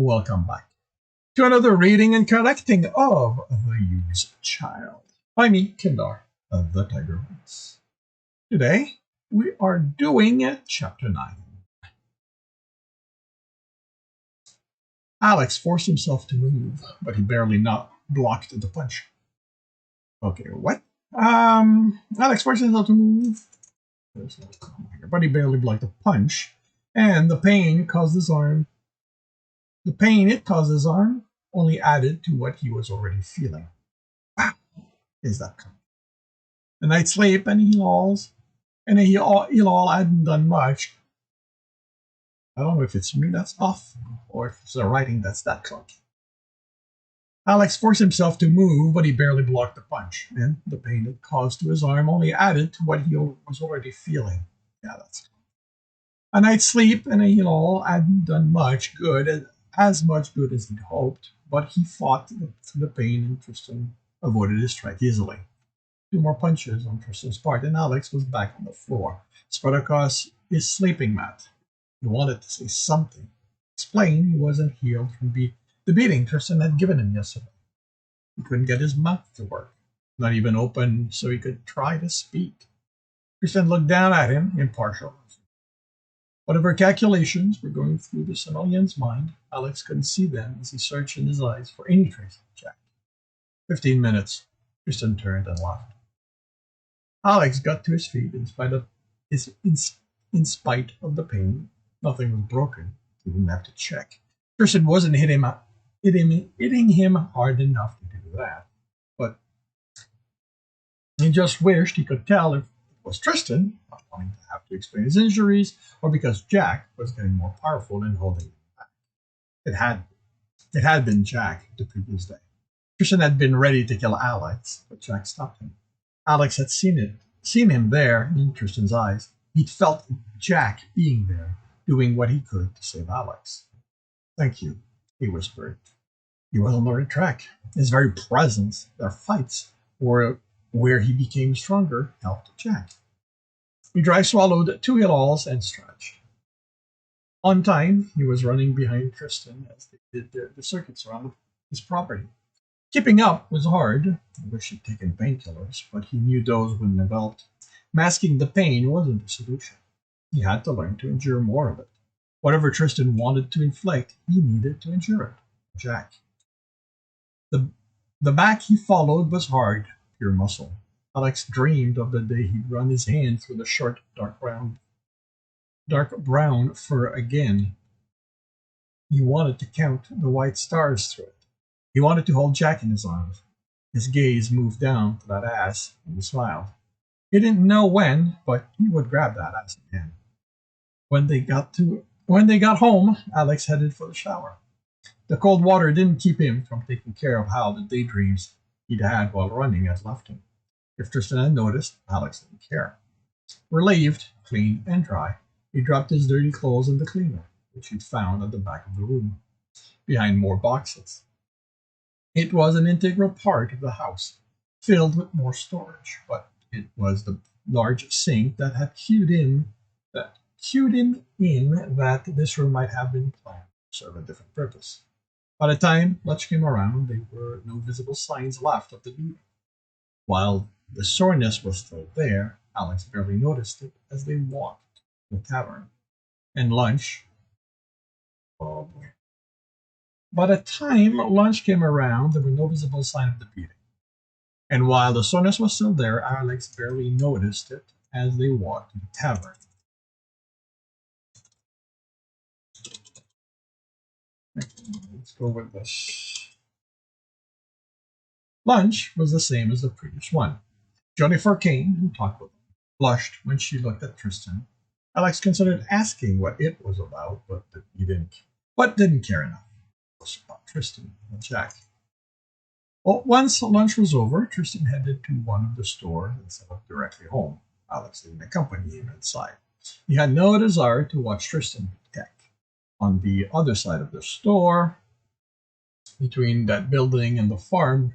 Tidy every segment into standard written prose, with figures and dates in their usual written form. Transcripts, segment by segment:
Welcome back to another reading and correcting of The Used Child by me, Kindar of the Tiger Woods. Today, we are doing Chapter 9. Alex forced himself to move, but he barely not blocked the punch. Okay, what? Alex forced himself to move. There's no comma here, but he barely blocked the punch, and the pain caused his arm. The pain it caused his arm only added to what he was already feeling. Wow, is that coming? The night's sleep and he lolls, and he'll hadn't done much. I don't know if it's me that's off, or if it's the writing that's that clunky. Alex forced himself to move, but he barely blocked the punch, and the pain it caused to his arm only added to what he was already feeling. Yeah, that's a night's sleep and a heal hadn't done much good, as much good as he'd hoped, but he fought through the pain and Tristan avoided his strike easily. 2 more punches on Tristan's part, and Alex was back on the floor, spread across his sleeping mat. He wanted to say something, explain he wasn't healed from the beating Tristan had given him yesterday. He couldn't get his mouth to work, not even open so he could try to speak. Tristan looked down at him, impartial. Whatever calculations were going through the civilian's mind, Alex couldn't see them as he searched in his eyes for any trace of Jack. 15 minutes. Tristan turned and left. Alex got to his feet in spite of the pain. Nothing was broken. He didn't have to check. Tristan wasn't hitting him hard enough to do that, but he just wished he could tell if it was Tristan, not wanting to have to explain his injuries, or because Jack was getting more powerful and holding him back. It had been Jack the previous day. Tristan had been ready to kill Alex, but Jack stopped him. Alex had seen him there in Tristan's eyes. He'd felt Jack being there, doing what he could to save Alex. Thank you, he whispered. He was on the right track. His very presence, their fights, were where he became stronger, helped Jack. He dry swallowed 2 hill-alls and stretched. On time, he was running behind Tristan as they did the circuits around his property. Keeping up was hard. I wish he'd taken painkillers, but he knew those wouldn't have helped. Masking the pain wasn't the solution. He had to learn to endure more of it. Whatever Tristan wanted to inflict, he needed to endure it. Jack. The back he followed was hard, pure muscle. Alex dreamed of the day he'd run his hand through the short, dark brown fur again. He wanted to count the white stars through it. He wanted to hold Jack in his arms. His gaze moved down to that ass, and he smiled. He didn't know when, but he would grab that ass again. When they got home, Alex headed for the shower. The cold water didn't keep him from taking care of how the daydreams he'd had while running had left him. If Tristan had noticed, Alex didn't care. Relieved, clean, and dry, he dropped his dirty clothes in the cleaner, which he'd found at the back of the room, behind more boxes. It was an integral part of the house, filled with more storage, but it was the large sink that had cued him in that this room might have been planned to serve a different purpose. By the time lunch came around, there were no visible signs left of the beating. While the soreness was still there, Alex barely noticed it as they walked to the tavern. And lunch. Oh boy. By the time lunch came around, there were no visible sign of the beating. And while the soreness was still there, Alex barely noticed it as they walked to the tavern. Let's go with this. Lunch was the same as the previous one. Jennifer came and talked with him, blushed when she looked at Tristan. Alex considered asking what it was about, but didn't care enough. It was about Tristan and Jack. Well, once lunch was over, Tristan headed to one of the stores and set up directly home. Alex didn't accompany him inside. He had no desire to watch Tristan tech. On the other side of the store, between that building and the farm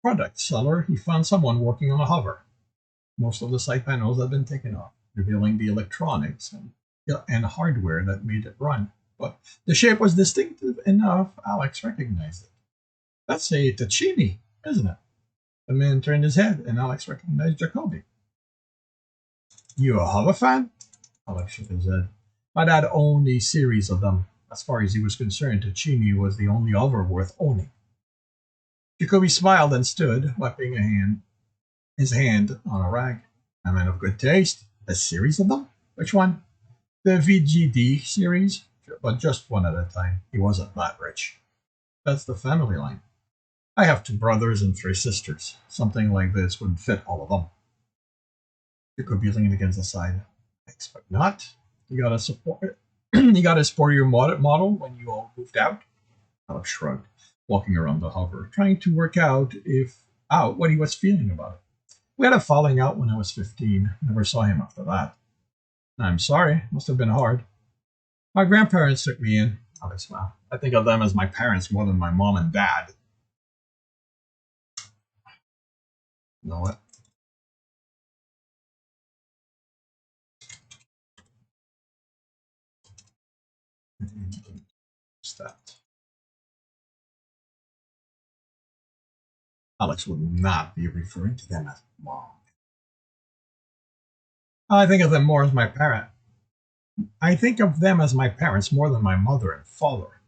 product seller, he found someone working on a hover. Most of the side panels had been taken off, revealing the electronics and hardware that made it run. but the shape was distinctive enough Alex recognized it. That's a Tachini, isn't it? The man turned his head, and Alex recognized Jacoby. You a hover fan? Alex shook his head. My dad owned a series of them. As far as he was concerned, Tachini was the only hover worth owning. Jacoby smiled and stood, wiping his hand on a rag. A man of good taste. A series of them? Which one? The VGD series, but just one at a time. He wasn't that rich. That's the family line. I have 2 brothers and 3 sisters. Something like this would fit all of them. Jacoby leaned against the side. I expect not. You got a support. You got a sportier model when you all moved out. Alex shrugged, walking around the hover, trying to work out what he was feeling about it. We had a falling out when I was 15. Never saw him after that. I'm sorry. Must have been hard. My grandparents took me in. Alex smiled. I think of them as my parents more than my mom and dad. You know what? What's that? Alex would not be referring to them as mom. I think of them more as my parent. I think of them as my parents more than my mother and father.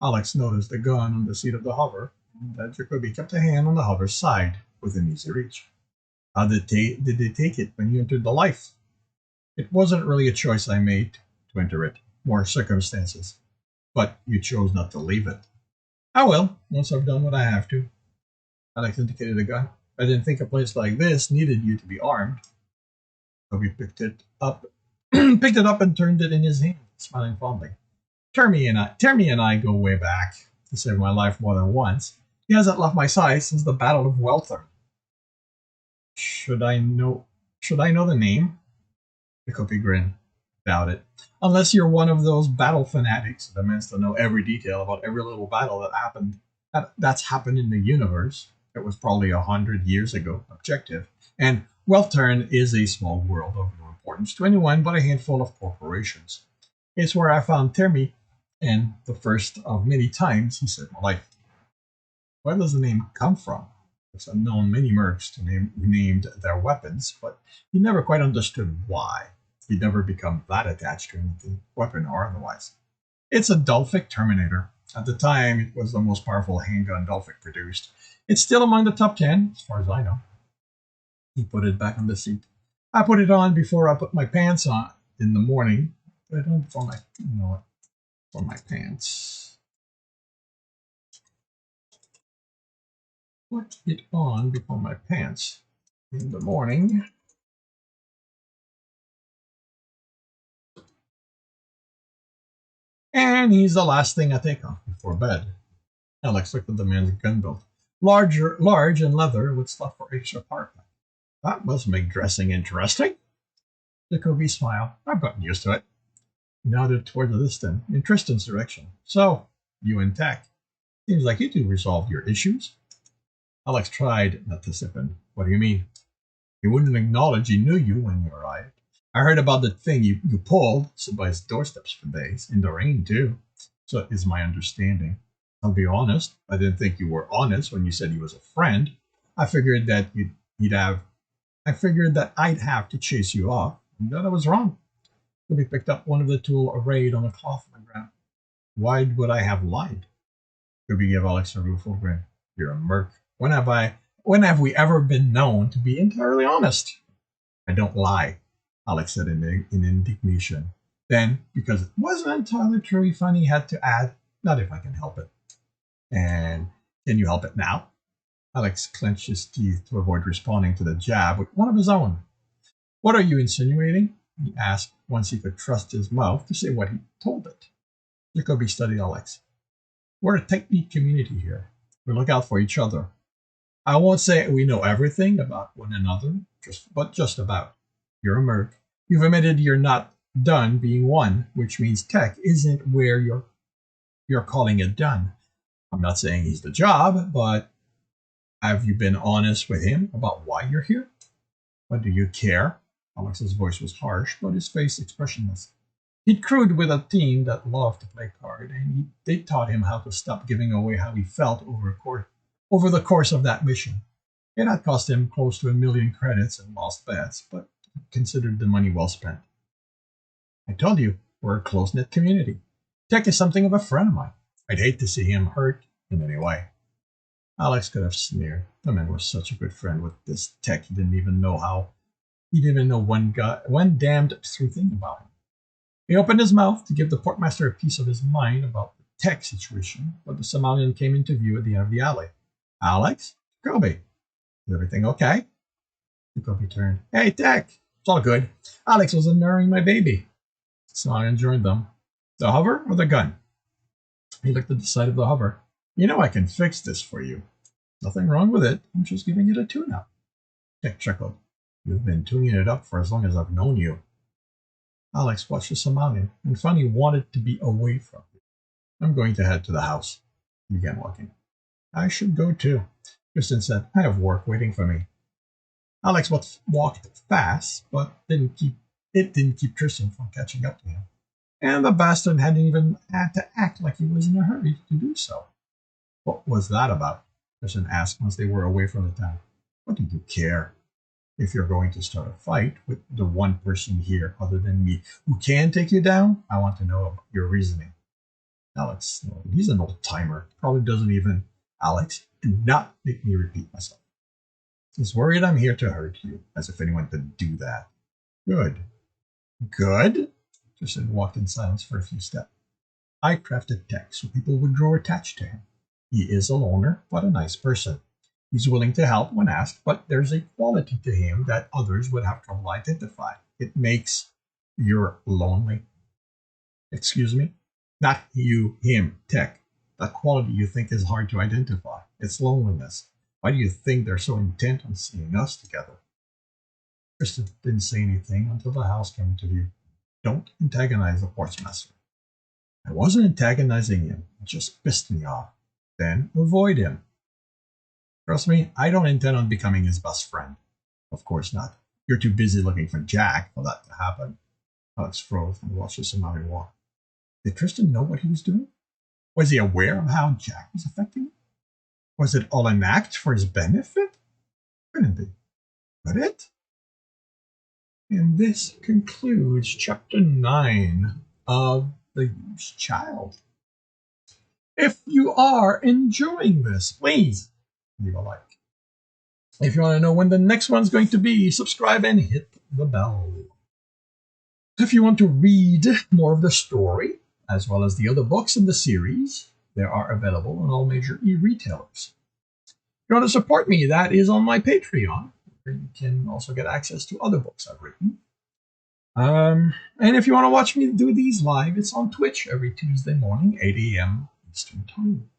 Alex noticed the gun on the seat of the hover, and that Jacoby kept a hand on the hover's side within easy reach. How did they take it when you entered the life? It wasn't really a choice I made to enter it, more circumstances. But you chose not to leave it. I will, once I've done what I have to. Alex indicated the gun. I didn't think a place like this needed you to be armed. Toby picked it up, picked it up and turned it in his hand, smiling fondly. Termy and I go way back. He saved my life more than once. He hasn't left my side since the Battle of Welthorn. Should I know the name? Jacoby grinned. Doubt it. Unless you're one of those battle fanatics that demands to know every detail about every little battle that's happened in the universe. It was probably 100 years ago. Objective. And Welthorn is a small world of no importance to anyone but a handful of corporations. It's where I found Termy, and the first of many times he saved my life. Where does the name come from? It's known many mercs who named their weapons, but he never quite understood why. He'd never become that attached to anything, weapon or otherwise. It's a Dulfic Terminator. At the time, it was the most powerful handgun Dulfic produced. It's still among the top 10, as far as I know. He put it back on the seat. I put it on before I put my pants on in the morning. Put it on before my pants. Put it on before my pants in the morning. And he's the last thing I take off before bed. Alex looked at the man's gun belt. Large and leather with stuff for extra power pack. That must make dressing interesting. Jacoby smiled. I've gotten used to it. He nodded toward the distant, in Tristan's direction. So, you and Tech. Seems like you two resolved your issues. Alex tried not to sip in. What do you mean? He wouldn't acknowledge he knew you when you arrived. I heard about the thing you pulled, stood by his doorsteps for days, in the rain too. So is my understanding. I'll be honest, I didn't think you were honest when you said he was a friend. I figured that I'd have to chase you off, and that I was wrong. He picked up one of the tool arrayed on the cloth on the ground. Why would I have lied? Kirby gave Alex a rueful grin. You're a merc. When have we ever been known to be entirely honest? I don't lie, Alex said in indignation. Then, because it wasn't entirely true, he finally had to add, not if I can help it. And can you help it now? Alex clenched his teeth to avoid responding to the jab with one of his own. What are you insinuating? He asked, once he could trust his mouth to say what he told it. Jacoby studied Alex. We're a tight-knit community here. We look out for each other. I won't say we know everything about one another, but just about. You're a merc. You've admitted you're not done being one, which means tech isn't where you're calling it done. I'm not saying he's the job, but have you been honest with him about why you're here? What do you care? Alex's voice was harsh, but his face expressionless. He'd crewed with a team that loved to play card, and they taught him how to stop giving away how he felt over the course of that mission. It had cost him close to 1,000,000 credits and lost bets, but considered the money well spent. I told you, we're a close-knit community. Tech is something of a friend of mine. I'd hate to see him hurt in any way. Alex could have sneered. The man was such a good friend with this Tech. He didn't even know one damned true thing about him. He opened his mouth to give the portmaster a piece of his mind about the Tech situation, but the Somalian came into view at the end of the alley. Alex? Jacoby. Is everything okay? Jacoby turned. Hey, Tech. It's all good. Alex was marrying my baby. Somalian joined them. The hover or the gun? He looked at the side of the hover. You know I can fix this for you. Nothing wrong with it. I'm just giving it a tune-up. Tech chuckled. You've been tuning it up for as long as I've known you. Alex watched the Somalian and found he wanted to be away from it. I'm going to head to the house. He began walking. I should go too. Tristan said, I have work waiting for me. Alex walked fast, but it didn't keep Tristan from catching up to him. And the bastard hadn't even had to act like he was in a hurry to do so. What was that about? Tristan asked once they were away from the town. What do you care? If you're going to start a fight with the one person here other than me who can take you down, I want to know your reasoning. Alex, he's an old timer. Probably doesn't even. Alex, do not make me repeat myself. He's worried I'm here to hurt you, as if anyone could do that. Good. Good? Tristan walked in silence for a few steps. I crafted Tech so people would grow attached to him. He is a loner, but a nice person. He's willing to help when asked, but there's a quality to him that others would have trouble identifying. It makes you're lonely. Excuse me? Not you, him, Tech. That quality you think is hard to identify. It's loneliness. Why do you think they're so intent on seeing us together? Tristan didn't say anything until the house came into view. Don't antagonize the portsmaster. I wasn't antagonizing him. It just pissed me off. Then avoid him. Trust me, I don't intend on becoming his best friend. Of course not. You're too busy looking for Jack for that to happen. Alex froze and watched the Somalian walk. Did Tristan know what he was doing? Was he aware of how Jack was affecting him? Was it all an act for his benefit? Couldn't be. Could it? And this concludes chapter 9 of The Used Child. If you are enjoying this, please leave a like. If you want to know when the next one's going to be, subscribe and hit the bell. If you want to read more of the story, as well as the other books in the series, they are available on all major e-retailers. If you want to support me, that is on my Patreon, where you can also get access to other books I've written. And if you want to watch me do these live, it's on Twitch every Tuesday morning, 8 a.m. Eastern Time.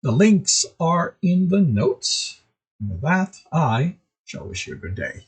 The links are in the notes. And with that, I shall wish you a good day.